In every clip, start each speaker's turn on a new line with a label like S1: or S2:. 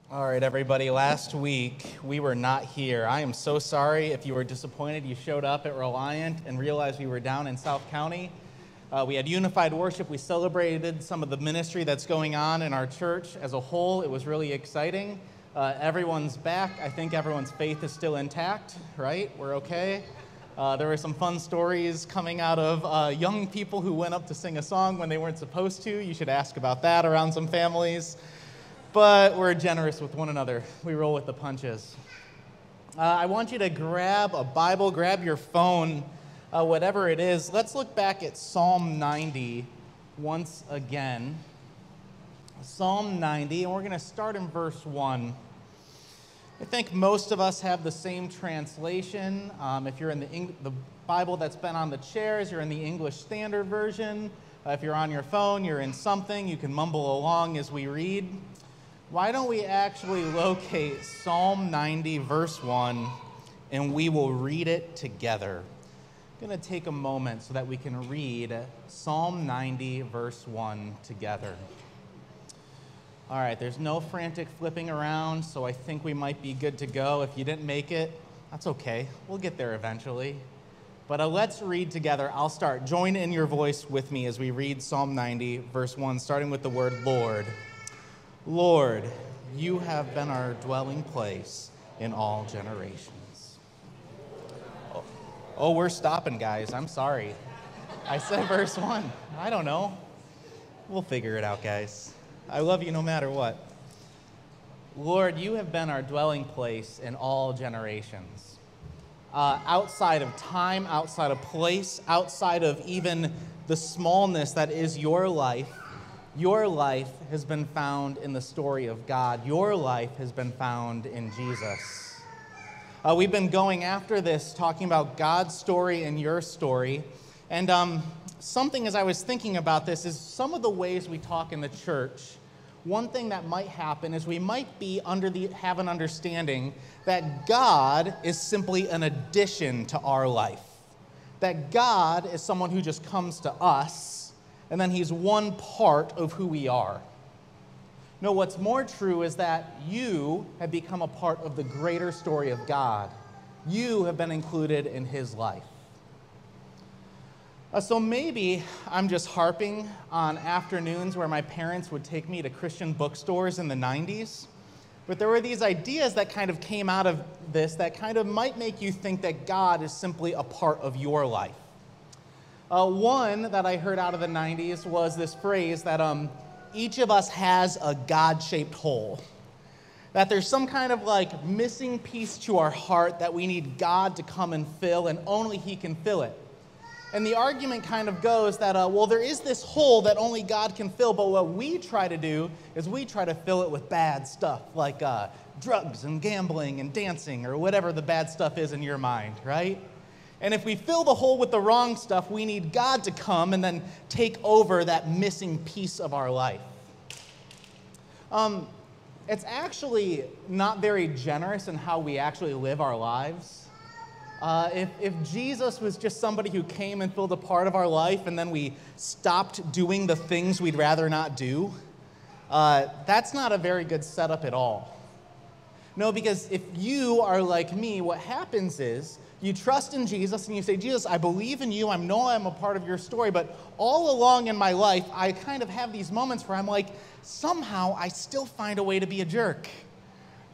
S1: All right, everybody. Last week, we were not here. I am so sorry if you were disappointed you showed up at Reliant and realized we were down in South County. We had unified worship. We celebrated some of the ministry that's going on in our church as a whole. It was really exciting. Everyone's back. I think everyone's faith is still intact, right? We're okay. There were some fun stories coming out of young people who went up to sing a song when they weren't supposed to. You should ask about that around some families. But we're generous with one another. We roll with the punches. I want you to grab a Bible, grab your phone, whatever it is. Let's look back at Psalm 90 once again. Psalm 90, and we're going to start in verse 1. I think most of us have the same translation. If you're in the Bible that's been on the chairs, you're in the English Standard Version. If you're on your phone, you're in something. You can mumble along as we read. Why don't we actually locate Psalm 90, verse 1, and we will read it together. I'm going to take a moment so that we can read Psalm 90, verse 1 together. All right, there's no frantic flipping around, so I think we might be good to go. If you didn't make it, that's okay. We'll get there eventually. But let's read together. I'll start. Join in your voice with me as we read Psalm 90, verse 1, starting with the word Lord. Lord, you have been our dwelling place in all generations. Oh, we're stopping, guys. I'm sorry. I said verse 1. I don't know. We'll figure it out, guys. I love you no matter what. Lord, you have been our dwelling place in all generations. Outside of time, outside of place, outside of even the smallness that is your life has been found in the story of God. Your life has been found in Jesus. We've been going after this, talking about God's story and your story. And something as I was thinking about this is some of the ways we talk in the church. One thing that might happen is we might be have an understanding that God is simply an addition to our life. That God is someone who just comes to us, and then he's one part of who we are. No, what's more true is that you have become a part of the greater story of God. You have been included in his life. So maybe I'm just harping on afternoons where my parents would take me to Christian bookstores in the 90s. But there were these ideas that kind of came out of this that kind of might make you think that God is simply a part of your life. One that I heard out of the 90s was this phrase that each of us has a God-shaped hole. That there's some kind of like missing piece to our heart that we need God to come and fill, and only he can fill it. And the argument kind of goes that, well, there is this hole that only God can fill, but what we try to do is we try to fill it with bad stuff, like drugs and gambling and dancing or whatever the bad stuff is in your mind, right? And if we fill the hole with the wrong stuff, we need God to come and then take over that missing piece of our life. It's actually not very generous in how we actually live our lives. If Jesus was just somebody who came and filled a part of our life and then we stopped doing the things we'd rather not do, that's not a very good setup at all. No, because if you are like me, what happens is you trust in Jesus and you say, Jesus, I believe in you. I know I'm a part of your story, but all along in my life, I kind of have these moments where I'm like, somehow I still find a way to be a jerk.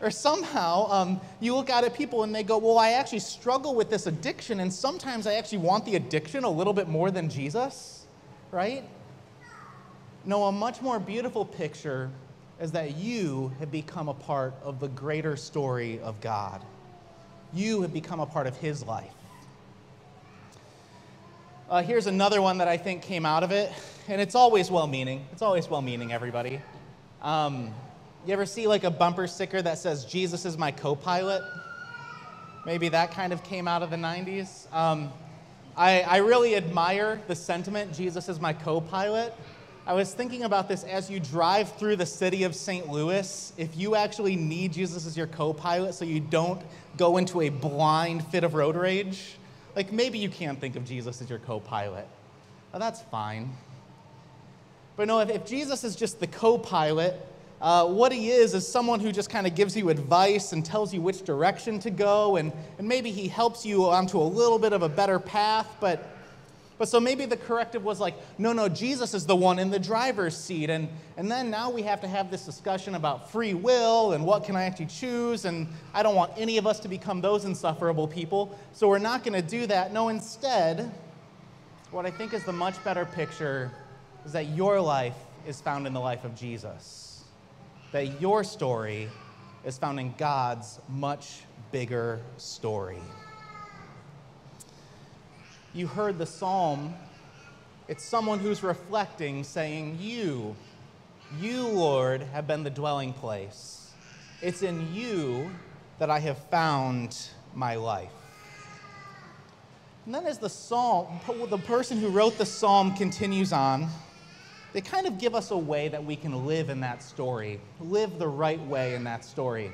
S1: Or somehow you look out at people and they go, well, I actually struggle with this addiction, and sometimes I actually want the addiction a little bit more than Jesus, right? No, a much more beautiful picture is that you have become a part of the greater story of God. You have become a part of his life. Here's another one that I think came out of it, and it's always well-meaning. It's always well-meaning, everybody. You ever see like a bumper sticker that says, Jesus is my co-pilot? Maybe that kind of came out of the 90s. I really admire the sentiment, Jesus is my co-pilot. I was thinking about this as you drive through the city of St. Louis. If you actually need Jesus as your co-pilot so you don't go into a blind fit of road rage, like maybe you can't think of Jesus as your co-pilot. Well, that's fine. But no, if Jesus is just the co-pilot, What he is someone who just kind of gives you advice and tells you which direction to go, and maybe he helps you onto a little bit of a better path, but so maybe the corrective was like, no, Jesus is the one in the driver's seat, and then now we have to have this discussion about free will and what can I actually choose, and I don't want any of us to become those insufferable people, so we're not going to do that. No, instead, what I think is the much better picture is that your life is found in the life of Jesus, that your story is found in God's much bigger story. You heard the psalm. It's someone who's reflecting, saying, You, Lord, have been the dwelling place. It's in you that I have found my life. And then as the person who wrote the psalm continues on, they kind of give us a way that we can live in that story, live the right way in that story.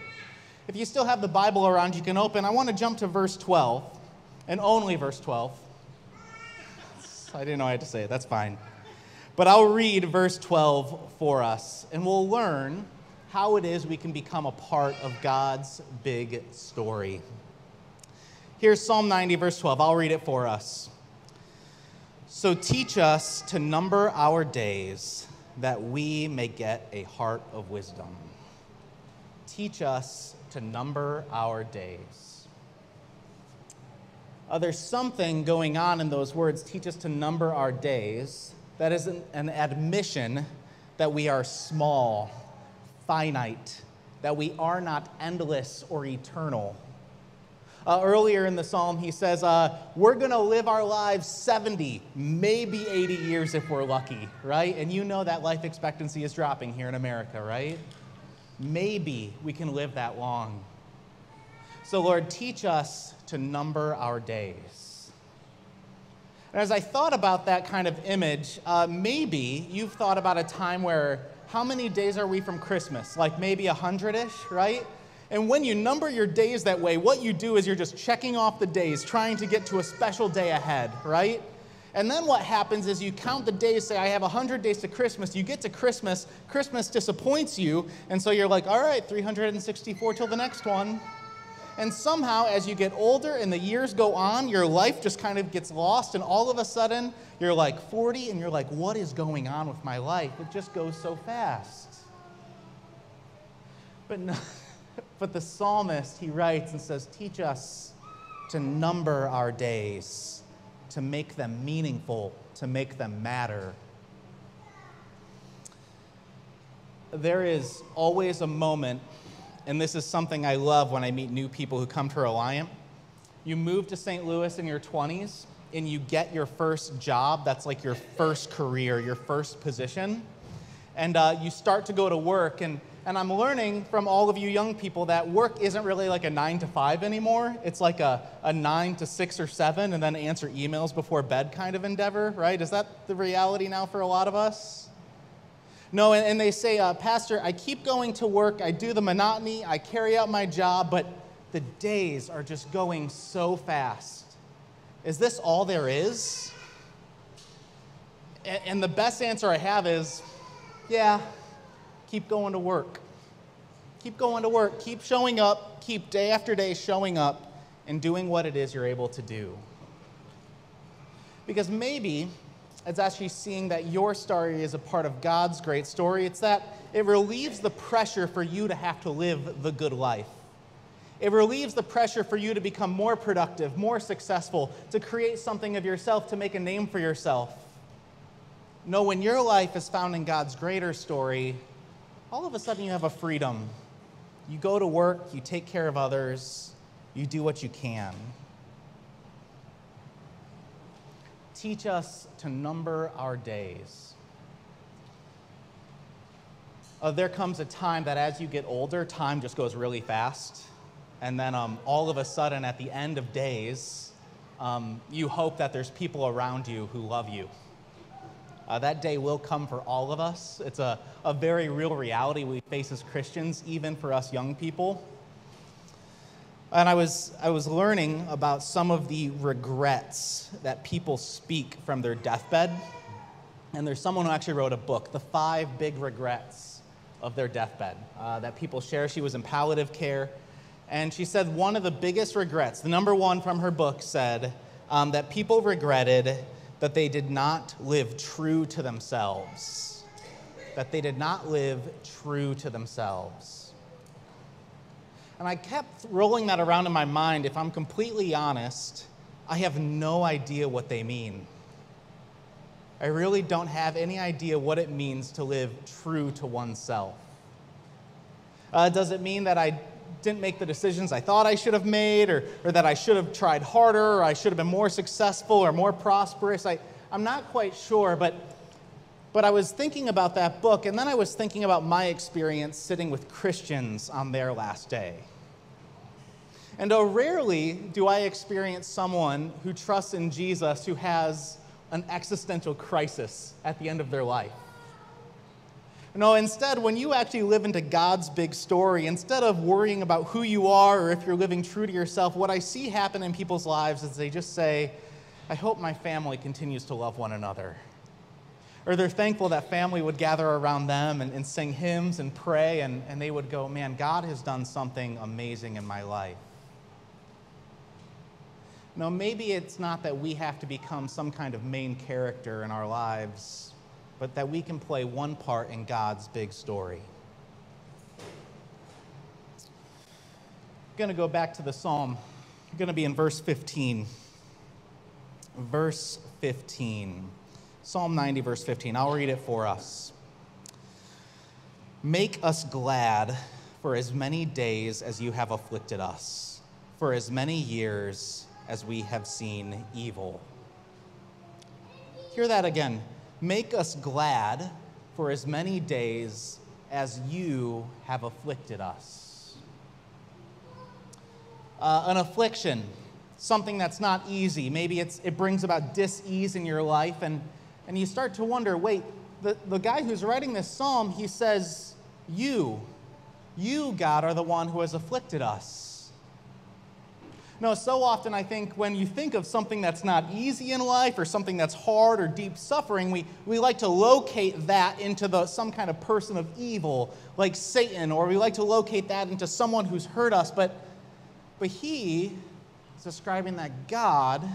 S1: If you still have the Bible around, you can open. I want to jump to verse 12, and only verse 12. I didn't know I had to say it. That's fine. But I'll read verse 12 for us, and we'll learn how it is we can become a part of God's big story. Here's Psalm 90, verse 12. I'll read it for us. So teach us to number our days, that we may get a heart of wisdom. Teach us to number our days. There's something going on in those words, teach us to number our days, that is an admission that we are small, finite, that we are not endless or eternal. Earlier in the psalm, he says, we're going to live our lives 70, maybe 80 years if we're lucky, right? And you know that life expectancy is dropping here in America, right? Maybe we can live that long. So, Lord, teach us to number our days. And as I thought about that kind of image, maybe you've thought about a time where, how many days are we from Christmas? Like maybe 100-ish, right? And when you number your days that way, what you do is you're just checking off the days, trying to get to a special day ahead, right? And then what happens is you count the days, say, I have 100 days to Christmas. You get to Christmas, Christmas disappoints you, and so you're like, all right, 364 till the next one. And somehow, as you get older and the years go on, your life just kind of gets lost, and all of a sudden, you're like 40, and you're like, what is going on with my life? It just goes so fast. But the psalmist, he writes and says, teach us to number our days, to make them meaningful, to make them matter. There is always a moment, and this is something I love when I meet new people who come to Reliant. You move to St. Louis in your 20s, and you get your first job. That's like your first career, your first position. And you start to go to work, and I'm learning from all of you young people that work isn't really like a 9 to 5 anymore. It's like a 9 to 6 or 7, and then answer emails before bed kind of endeavor, right? Is that the reality now for a lot of us? No, and they say, Pastor, I keep going to work, I do the monotony, I carry out my job, but the days are just going so fast. Is this all there is? And the best answer I have is, yeah, keep going to work. Keep going to work, keep showing up, keep day after day showing up and doing what it is you're able to do. Because maybe it's actually seeing that your story is a part of God's great story. It's that it relieves the pressure for you to have to live the good life. It relieves the pressure for you to become more productive, more successful, to create something of yourself, to make a name for yourself. No, when your life is found in God's greater story, all of a sudden you have a freedom. You go to work, you take care of others, you do what you can. Teach us to number our days. There comes a time that as you get older, time just goes really fast. And then all of a sudden, at the end of days, you hope that there's people around you who love you. That day will come for all of us. It's a very real reality we face as Christians, even for us young people. And I was learning about some of the regrets that people speak from their deathbed. And there's someone who actually wrote a book, The 5 Big Regrets of their deathbed that people share. She was in palliative care. And she said one of the biggest regrets, the number one from her book, said that people regretted that they did not live true to themselves. That they did not live true to themselves. And I kept rolling that around in my mind. If I'm completely honest, I have no idea what they mean. I really don't have any idea what it means to live true to oneself. Does it mean that I didn't make the decisions I thought I should have made, or that I should have tried harder, or I should have been more successful or more prosperous? I'm not quite sure, but I was thinking about that book, and then I was thinking about my experience sitting with Christians on their last day. And rarely do I experience someone who trusts in Jesus who has an existential crisis at the end of their life. No, instead, when you actually live into God's big story, instead of worrying about who you are or if you're living true to yourself, what I see happen in people's lives is they just say, I hope my family continues to love one another. Or they're thankful that family would gather around them and sing hymns and pray, and they would go, man, God has done something amazing in my life. No, maybe it's not that we have to become some kind of main character in our lives, but that we can play one part in God's big story. I'm going to go back to the psalm. I'm going to be in verse 15. Verse 15. Psalm 90, verse 15. I'll read it for us. Make us glad for as many days as you have afflicted us, for as many years as we have seen evil. Hear that again. Make us glad for as many days as you have afflicted us. An affliction, something that's not easy. Maybe it brings about dis-ease in your life, and you start to wonder, wait, the guy who's writing this psalm, he says, you, God, are the one who has afflicted us. No, so often I think when you think of something that's not easy in life or something that's hard or deep suffering, we like to locate that into some kind of person of evil, like Satan, or we like to locate that into someone who's hurt us. But he is describing that God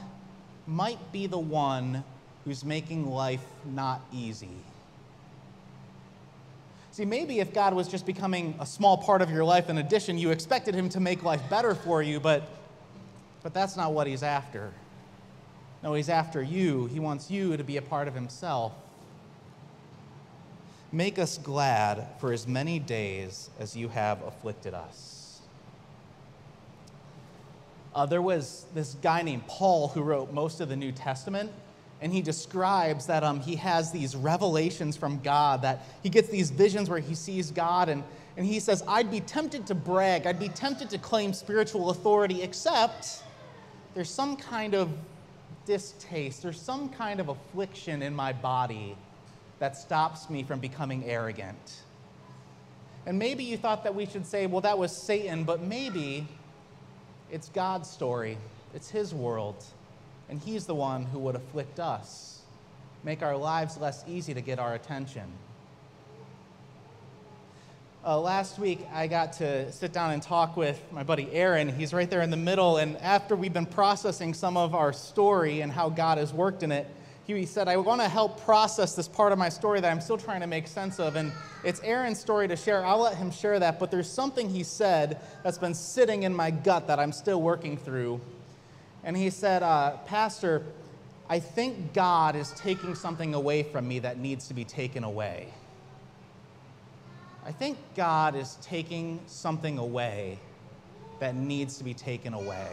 S1: might be the one who's making life not easy. See, maybe if God was just becoming a small part of your life in addition, you expected him to make life better for you, but that's not what he's after. No, he's after you. He wants you to be a part of himself. Make us glad for as many days as you have afflicted us. There was this guy named Paul who wrote most of the New Testament, and he describes that he has these revelations from God, that he gets these visions where he sees God, and he says, I'd be tempted to brag, I'd be tempted to claim spiritual authority, except there's some kind of distaste, there's some kind of affliction in my body that stops me from becoming arrogant. And maybe you thought that we should say, well, that was Satan, but maybe it's God's story, it's his world, and he's the one who would afflict us, make our lives less easy to get our attention. Last week, I got to sit down and talk with my buddy Aaron. He's right there in the middle, and after we've been processing some of our story and how God has worked in it, he said, I want to help process this part of my story that I'm still trying to make sense of, and it's Aaron's story to share. I'll let him share that, but there's something he said that's been sitting in my gut that I'm still working through. And he said, Pastor, I think God is taking something away from me that needs to be taken away. I think God is taking something away that needs to be taken away.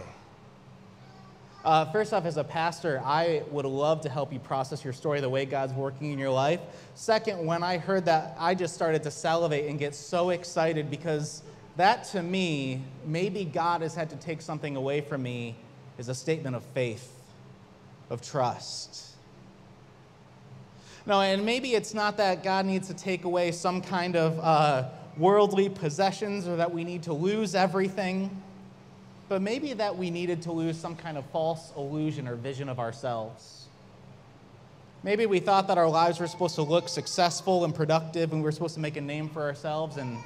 S1: First off, as a pastor, I would love to help you process your story the way God's working in your life. Second, when I heard that, I just started to salivate and get so excited, because that, to me, maybe God has had to take something away from me, is a statement of faith, of trust. No, and maybe it's not that God needs to take away some kind of worldly possessions, or that we need to lose everything, but maybe that we needed to lose some kind of false illusion or vision of ourselves. Maybe we thought that our lives were supposed to look successful and productive, and we were supposed to make a name for ourselves, and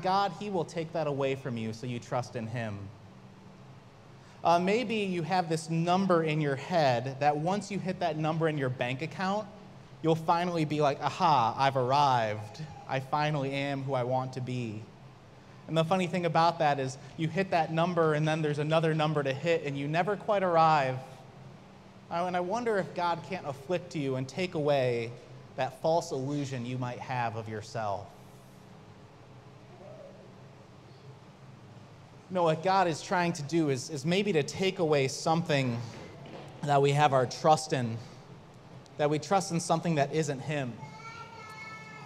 S1: God, He will take that away from you, so you trust in Him. Maybe you have this number in your head that once you hit that number in your bank account, you'll finally be like, aha, I've arrived. I finally am who I want to be. And the funny thing about that is you hit that number and then there's another number to hit and you never quite arrive. And I wonder if God can't afflict you and take away that false illusion you might have of yourself. No, what God is trying to do is maybe to take away something that we have our trust in, that we trust in something that isn't Him.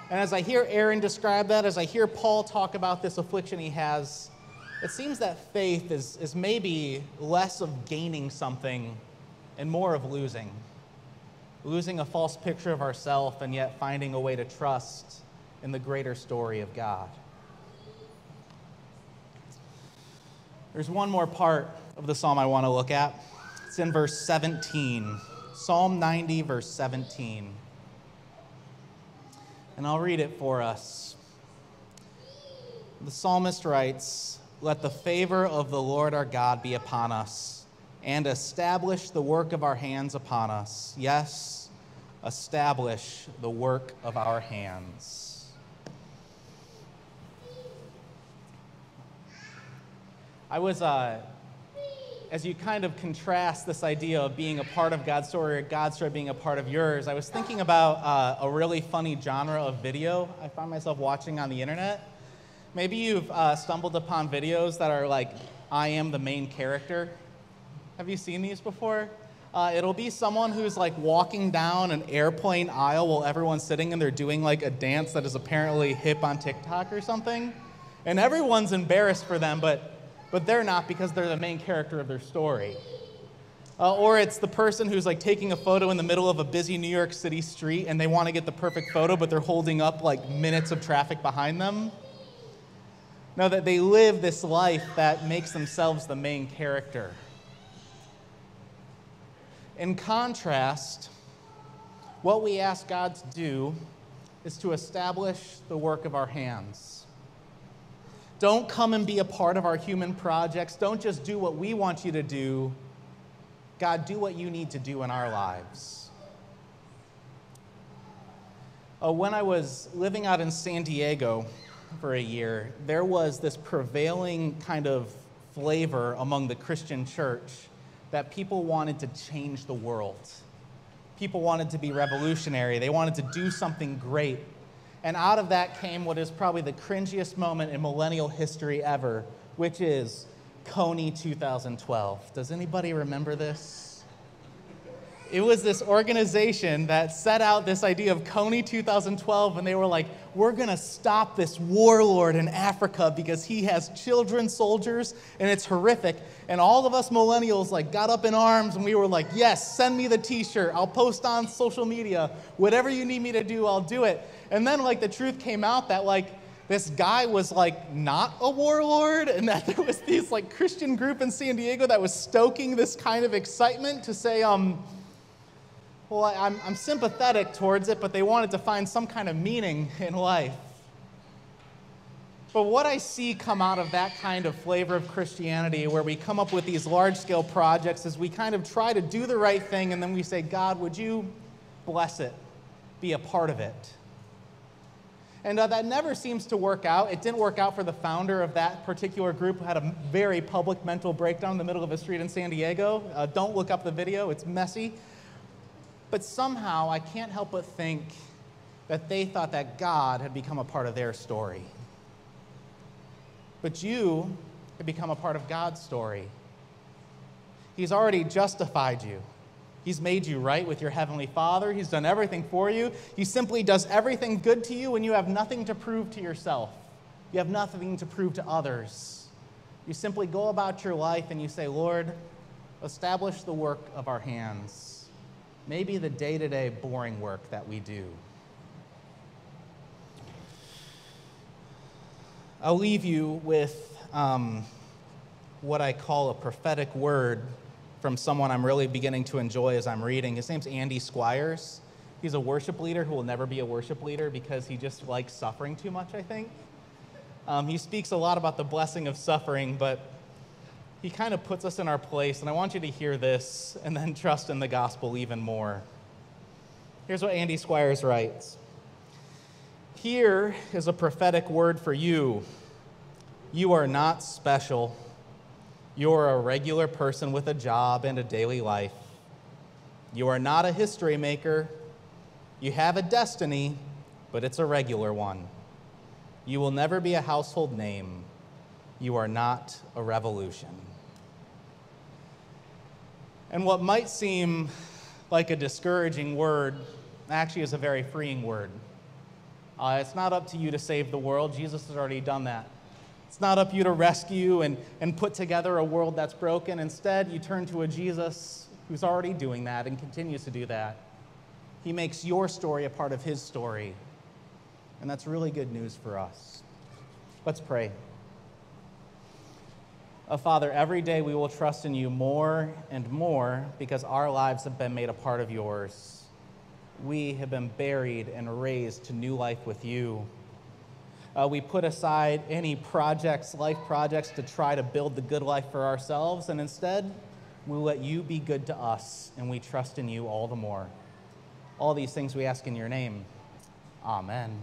S1: And as I hear Aaron describe that, as I hear Paul talk about this affliction he has, it seems that faith is maybe less of gaining something and more of losing. Losing a false picture of ourselves and yet finding a way to trust in the greater story of God. There's one more part of the psalm I want to look at. It's in verse 17. Psalm 90, verse 17. And I'll read it for us. The psalmist writes, "Let the favor of the Lord our God be upon us, and establish the work of our hands upon us." Yes, establish the work of our hands. I was, as you kind of contrast this idea of being a part of God's story or God's story being a part of yours, I was thinking about a really funny genre of video I found myself watching on the internet. Maybe you've stumbled upon videos that are like, I am the main character. Have you seen these before? It'll be someone who's like walking down an airplane aisle while everyone's sitting and they're doing like a dance that is apparently hip on TikTok or something. And everyone's embarrassed for them, but they're not because they're the main character of their story. Or it's the person who's like taking a photo in the middle of a busy New York City street and they want to get the perfect photo, but they're holding up like minutes of traffic behind them. Know that they live this life that makes themselves the main character. In contrast, what we ask God to do is to establish the work of our hands. Don't come and be a part of our human projects. Don't just do what we want you to do. God, do what you need to do in our lives. When I was living out in San Diego for a year, there was this prevailing kind of flavor among the Christian church that people wanted to change the world. People wanted to be revolutionary. They wanted to do something great. And out of that came what is probably the cringiest moment in millennial history ever, which is Coney 2012. Does anybody remember this? It was this organization that set out this idea of Coney 2012, and they were like, we're going to stop this warlord in Africa because he has children soldiers, and it's horrific. And all of us millennials like got up in arms, and we were like, yes, send me the t-shirt. I'll post on social media. Whatever you need me to do, I'll do it. And then like the truth came out that like this guy was like not a warlord, and that there was this like Christian group in San Diego that was stoking this kind of excitement to say, well, I'm sympathetic towards it, but they wanted to find some kind of meaning in life. But what I see come out of that kind of flavor of Christianity, where we come up with these large-scale projects, is we kind of try to do the right thing, and then we say, God, would you bless it, be a part of it? And that never seems to work out. It didn't work out for the founder of that particular group who had a very public mental breakdown in the middle of a street in San Diego. Don't look up the video. It's messy. But somehow I can't help but think that they thought that God had become a part of their story. But you have become a part of God's story. He's already justified you. He's made you right with your Heavenly Father. He's done everything for you. He simply does everything good to you, and you have nothing to prove to yourself. You have nothing to prove to others. You simply go about your life and you say, Lord, establish the work of our hands. Maybe the day-to-day boring work that we do. I'll leave you with what I call a prophetic word from someone I'm really beginning to enjoy as I'm reading. His name's Andy Squires. He's a worship leader who will never be a worship leader because he just likes suffering too much, I think. He speaks a lot about the blessing of suffering, but he kind of puts us in our place, and I want you to hear this and then trust in the gospel even more. Here's what Andy Squires writes. Here is a prophetic word for you. You are not special. You are a regular person with a job and a daily life. You are not a history maker. You have a destiny, but it's a regular one. You will never be a household name. You are not a revolution. And what might seem like a discouraging word actually is a very freeing word. It's not up to you to save the world. Jesus has already done that. It's not up to you to rescue and put together a world that's broken. Instead, you turn to a Jesus who's already doing that and continues to do that. He makes your story a part of his story. And that's really good news for us. Let's pray. Father, every day we will trust in you more and more because our lives have been made a part of yours. We have been buried and raised to new life with you. We put aside any life projects to try to build the good life for ourselves, and instead, we let you be good to us, and we trust in you all the more. All these things we ask in your name. Amen.